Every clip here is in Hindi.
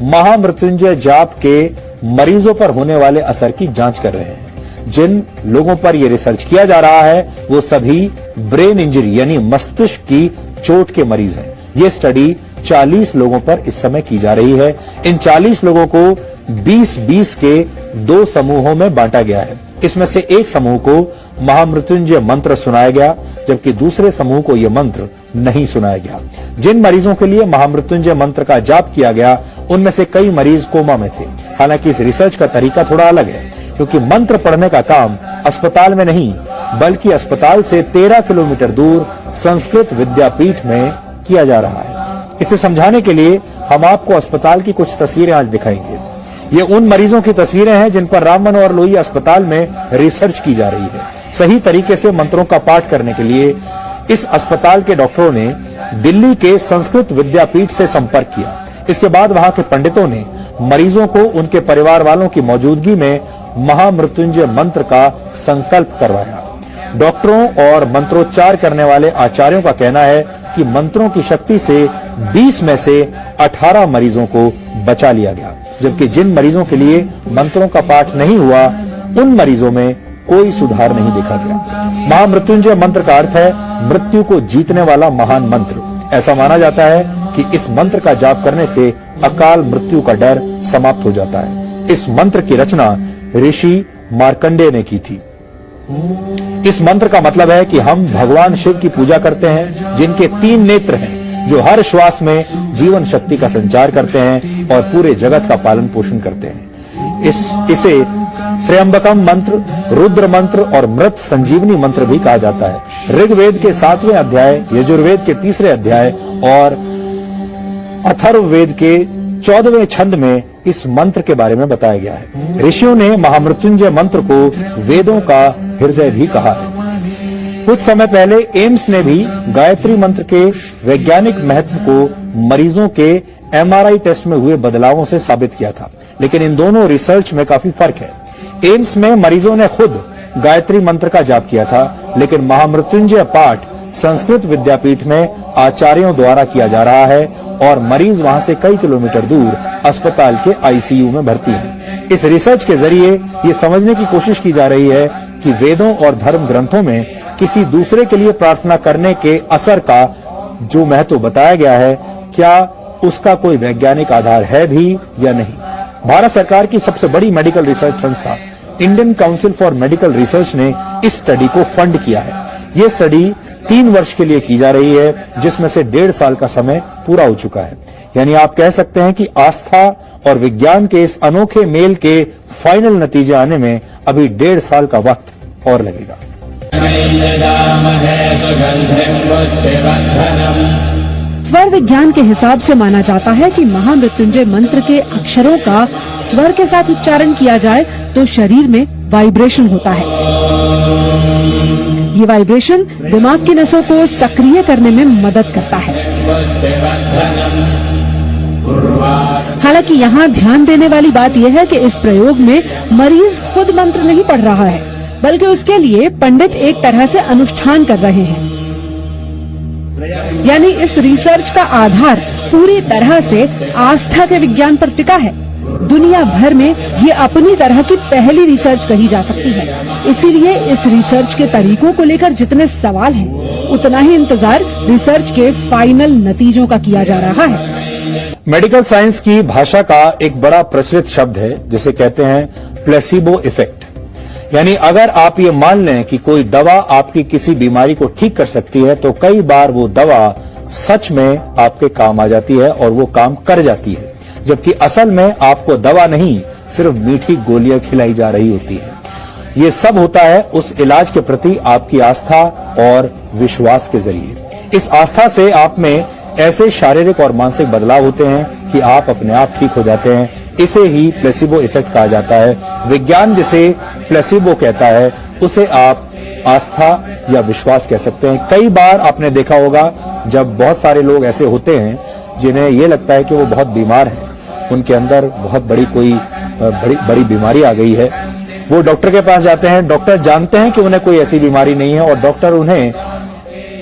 महामृत्युंजय जाप के मरीजों पर होने वाले असर की जांच कर रहे हैं। जिन लोगों पर यह रिसर्च किया जा रहा है वो सभी ब्रेन इंजरी यानी मस्तिष्क की चोट के मरीज हैं। ये स्टडी 40 लोगों पर इस समय की जा रही है। इन 40 लोगों को 20-20 के 2 समूहों में बांटा गया है। इसमें से एक समूह को महामृत्युंजय मंत्र सुनाया गया, जबकि दूसरे समूह को यह मंत्र नहीं सुनाया गया। जिन मरीजों के लिए महामृत्युंजय मंत्र का जाप किया गया उनमें से कई मरीज कोमा में थे। हालांकि इस रिसर्च का तरीका थोड़ा अलग है, क्योंकि मंत्र पढ़ने का काम अस्पताल में नहीं बल्कि अस्पताल से 13 किलोमीटर दूर संस्कृत विद्यापीठ में किया जा रहा है। इसे समझाने के लिए हम आपको अस्पताल की कुछ तस्वीरें आज दिखाएंगे। ये उन मरीजों की तस्वीरें हैं जिन पर राम मनोहर लोहिया अस्पताल में रिसर्च की जा रही है। सही तरीके से मंत्रों का पाठ करने के लिए इस अस्पताल के डॉक्टरों ने दिल्ली के संस्कृत विद्यापीठ से संपर्क किया। इसके बाद वहां के पंडितों ने मरीजों को उनके परिवार वालों की मौजूदगी में महामृत्युंजय मंत्र का संकल्प करवाया। डॉक्टरों और मंत्रोच्चार करने वाले आचार्यों का कहना है कि मंत्रों की शक्ति से 20 में से 18 मरीजों को बचा लिया गया, जबकि जिन मरीजों के लिए मंत्रों का पाठ नहीं हुआ उन मरीजों में कोई सुधार नहीं देखा गया। महामृत्युंजय मंत्र का अर्थ है मृत्यु को जीतने वाला महान मंत्र। ऐसा माना जाता है कि इस मंत्र का जाप करने से अकाल मृत्यु का डर समाप्त हो जाता है। इस मंत्र की रचना ऋषि मार्कंडेय ने की थी। इस मंत्र का मतलब है कि हम भगवान शिव की पूजा करते हैं, जिनके 3 नेत्र हैं, जो हर श्वास में जीवन शक्ति का संचार करते हैं और पूरे जगत का पालन पोषण करते हैं। इसे त्र्यंबकम मंत्र, रुद्र मंत्र और मृत संजीवनी मंत्र भी कहा जाता है। ऋग्वेद के 7वें अध्याय, यजुर्वेद के 3रे अध्याय और अथर्ववेद के 14वें छंद में इस मंत्र के बारे में बताया गया है। ऋषियों ने महामृत्युंजय मंत्र को वेदों का हृदय भी कहा है। कुछ समय पहले एम्स ने भी गायत्री मंत्र के वैज्ञानिक महत्व को मरीजों के एमआरआई टेस्ट में हुए बदलावों से साबित किया था, लेकिन इन दोनों रिसर्च में काफी फर्क है। एम्स में मरीजों ने खुद गायत्री मंत्र का जाप किया था, लेकिन महामृत्युंजय पाठ संस्कृत विद्यापीठ में आचार्यों द्वारा किया जा रहा है और मरीज वहां से कई किलोमीटर दूर अस्पताल के आईसीयू में भर्ती हैं। इस रिसर्च के जरिए ये समझने की कोशिश की जा रही है कि वेदों और धर्म ग्रंथों में किसी दूसरे के लिए प्रार्थना करने के असर का जो महत्व बताया गया है, क्या उसका कोई वैज्ञानिक आधार है भी या नहीं। भारत सरकार की सबसे बड़ी मेडिकल रिसर्च संस्था Indian council for medical research ने इस स्टडी को फंड किया है। ये स्टडी 3 वर्ष के लिए की जा रही है, जिसमें से 1.5 साल का समय पूरा हो चुका है। यानी आप कह सकते हैं कि आस्था और विज्ञान के इस अनोखे मेल के फाइनल नतीजे आने में अभी 1.5 साल का वक्त और लगेगा। स्वर विज्ञान के हिसाब से माना जाता है कि महामृत्युंजय मंत्र के अक्षरों का स्वर के साथ उच्चारण किया जाए तो शरीर में वाइब्रेशन होता है। ये वाइब्रेशन दिमाग की नसों को सक्रिय करने में मदद करता है। हालांकि यहाँ ध्यान देने वाली बात यह है कि इस प्रयोग में मरीज खुद मंत्र नहीं पढ़ रहा है, बल्कि उसके लिए पंडित एक तरह से अनुष्ठान कर रहे हैं। यानी इस रिसर्च का आधार पूरी तरह से आस्था के विज्ञान पर टिका है। दुनिया भर में ये अपनी तरह की पहली रिसर्च कही जा सकती है। इसीलिए इस रिसर्च के तरीकों को लेकर जितने सवाल हैं, उतना ही इंतजार रिसर्च के फाइनल नतीजों का किया जा रहा है। मेडिकल साइंस की भाषा का एक बड़ा प्रचलित शब्द है जिसे कहते हैं प्लेसिबो इफेक्ट। यानी अगर आप ये मान लें कि कोई दवा आपकी किसी बीमारी को ठीक कर सकती है, तो कई बार वो दवा सच में आपके काम आ जाती है और वो काम कर जाती है, जबकि असल में आपको दवा नहीं सिर्फ मीठी गोलियां खिलाई जा रही होती है। ये सब होता है उस इलाज के प्रति आपकी आस्था और विश्वास के जरिए। इस आस्था से आप में ऐसे शारीरिक और मानसिक बदलाव होते हैं कि आप अपने आप ठीक हो जाते हैं। इसे ही प्लेसिबो इफेक्ट कहा जाता है। विज्ञान जिसे प्लेसिबो कहता है, उसे आप आस्था या विश्वास कह सकते हैं। कई बार आपने देखा होगा जब बहुत सारे लोग ऐसे होते हैं जिन्हें ये लगता है कि वो बहुत बीमार हैं, उनके अंदर बहुत बड़ी कोई बड़ी बीमारी आ गई है, वो डॉक्टर के पास जाते हैं। डॉक्टर जानते हैं कि उन्हें कोई ऐसी बीमारी नहीं है और डॉक्टर उन्हें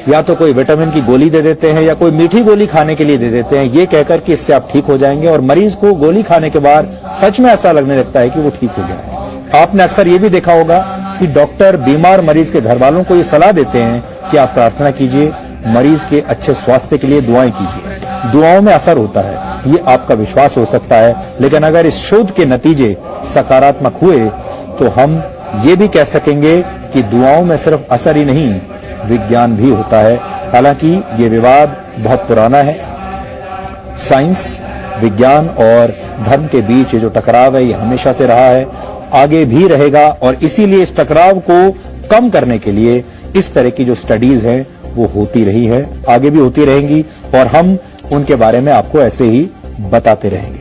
या तो कोई विटामिन की गोली दे देते हैं या कोई मीठी गोली खाने के लिए दे देते हैं, ये कहकर कि इससे आप ठीक हो जाएंगे, और मरीज को गोली खाने के बाद सच में ऐसा लगने लगता है कि वो ठीक हो गया है। आपने अक्सर ये भी देखा होगा कि डॉक्टर बीमार मरीज के घर वालों को ये सलाह देते हैं कि आप प्रार्थना कीजिए, मरीज के अच्छे स्वास्थ्य के लिए दुआएं कीजिए। दुआओं में असर होता है, ये आपका विश्वास हो सकता है, लेकिन अगर इस शोध के नतीजे सकारात्मक हुए तो हम ये भी कह सकेंगे कि दुआओं में सिर्फ असर ही नहीं, विज्ञान भी होता है। हालांकि ये विवाद बहुत पुराना है। साइंस, विज्ञान और धर्म के बीच ये जो टकराव है ये हमेशा से रहा है, आगे भी रहेगा, और इसीलिए इस टकराव को कम करने के लिए इस तरह की जो स्टडीज हैं वो होती रही है, आगे भी होती रहेंगी, और हम उनके बारे में आपको ऐसे ही बताते रहेंगे।